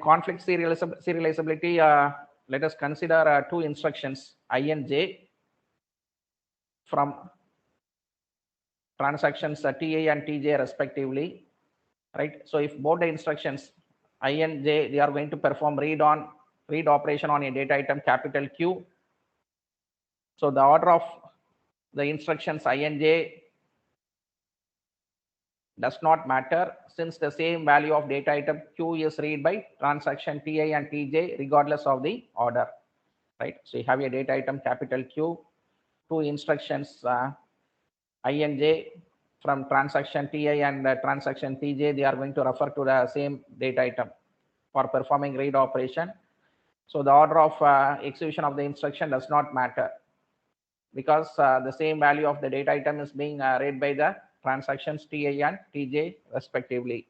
conflict serializability, let us consider two instructions I and J from transactions TA and TJ respectively, right? So if both the instructions I and J, they are going to perform read operation on a data item capital Q. So the order of the instructions I and J does not matter, since the same value of data item Q is read by transaction TI and TJ regardless of the order, right? So you have a data item capital Q, two instructions I and J from transaction TI and transaction TJ, they are going to refer to the same data item for performing read operation. So the order of execution of the instruction does not matter, because the same value of the data item is being read by the transactions TI and TJ respectively,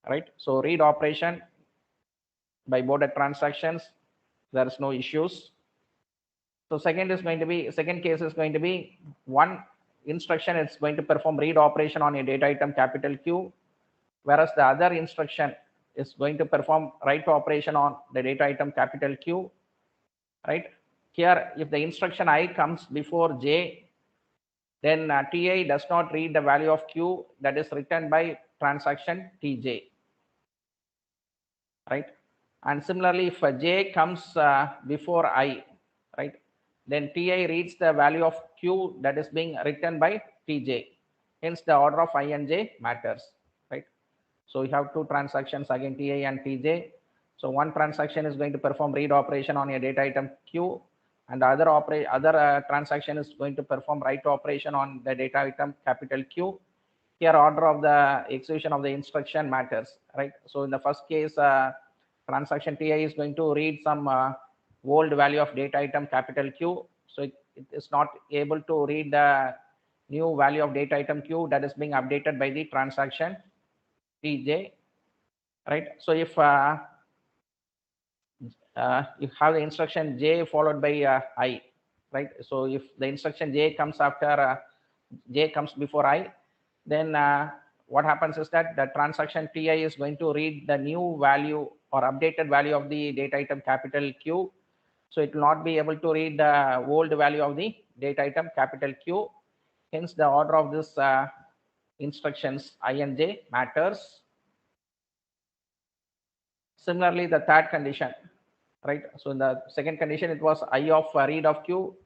right? So read operation by both the transactions, there is no issues. So second case is going to be one instruction is going to perform read operation on a data item capital Q, whereas the other instruction is going to perform write operation on the data item capital Q, right? Here, if the instruction I comes before J, then TI does not read the value of Q that is written by transaction TJ, right? And similarly, if J comes before I, right, then TI reads the value of Q that is being written by TJ. Hence, the order of I and J matters, right? So you have two transactions again, TI and TJ. So one transaction is going to perform read operation on a data item Q, and the other transaction is going to perform write operation on the data item capital Q. Here, order of the execution of the instruction matters, right? So in the first case, transaction TI is going to read some old value of data item capital Q, so it is not able to read the new value of data item Q that is being updated by the transaction TJ, right? So if you have the instruction J followed by I, right? So if the instruction J comes after J comes before I, then what happens is that the transaction TI is going to read the new value or updated value of the data item capital Q. So it will not be able to read the old value of the data item capital Q. Hence, the order of this instructions I and J matters. Similarly, the third condition, right? So in the second condition, it was I of read of Q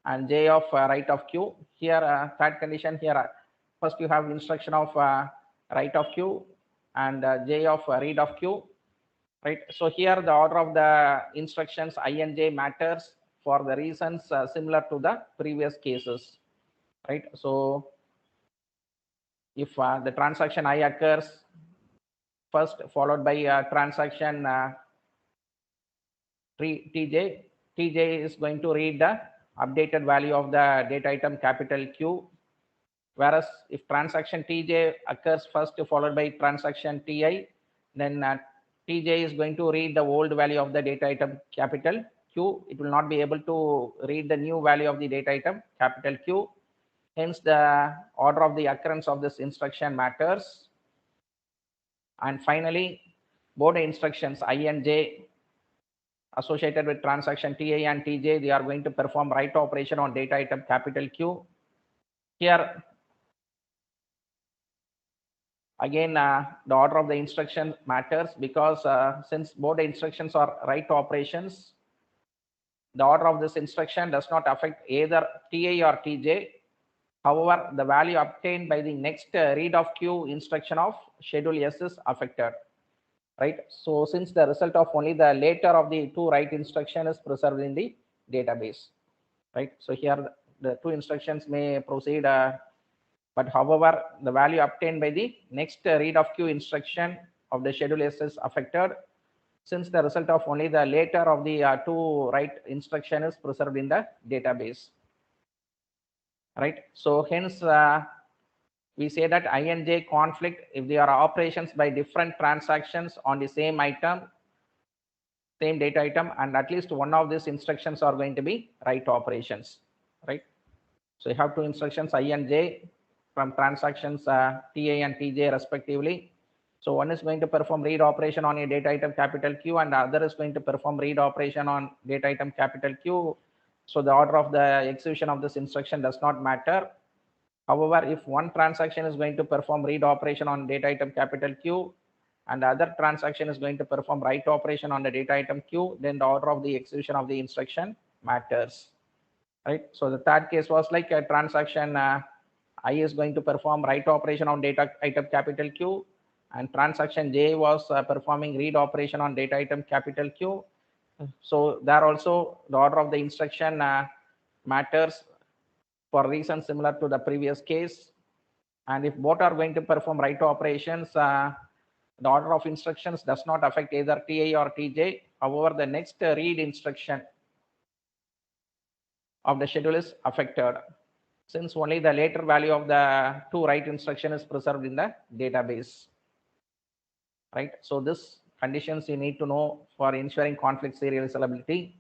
and J of write of Q. Here, third condition here, first you have instruction of write of Q and J of read of Q, right? So here the order of the instructions I and J matters for the reasons similar to the previous cases, right? So if the transaction I occurs first, followed by transaction TJ is going to read the updated value of the data item capital Q, whereas if transaction TJ occurs first followed by transaction TI, then TJ is going to read the old value of the data item capital Q. It will not be able to read the new value of the data item capital Q. Hence, the order of the occurrence of this instruction matters. And finally, both the instructions I and J associated with transaction TI and TJ, they are going to perform write operation on data item capital Q. Here, again, the order of the instruction matters, because since both the instructions are write operations, the order of this instruction does not affect either TI or TJ. However, the value obtained by the next read of Q instruction of schedule S is affected, right? So since the result of only the later of the two write instruction is preserved in the database, right? So here the two instructions may proceed, but however, the value obtained by the next read of Q instruction of the schedule S is affected, since the result of only the later of the two write instruction is preserved in the database, right? So hence, we say that I and J conflict if they are operations by different transactions on the same item, same data item, and at least one of these instructions are going to be write operations, right? So you have two instructions I and J from transactions TI and TJ respectively. So one is going to perform read operation on a data item capital Q, and the other is going to perform read operation on data item capital Q. So the order of the execution of this instruction does not matter. However, if one transaction is going to perform read operation on data item capital Q, and the other transaction is going to perform write operation on the data item Q, then the order of the execution of the instruction matters, right? So the third case was like a transaction I is going to perform write operation on data item capital Q, and transaction J was performing read operation on data item capital Q. So there also the order of the instruction matters for reasons similar to the previous case. And if both are going to perform write operations, the order of instructions does not affect either TI or TJ. However, the next read instruction of the schedule is affected, since only the later value of the two write instruction is preserved in the database, right? So this conditions you need to know for ensuring conflict serializability.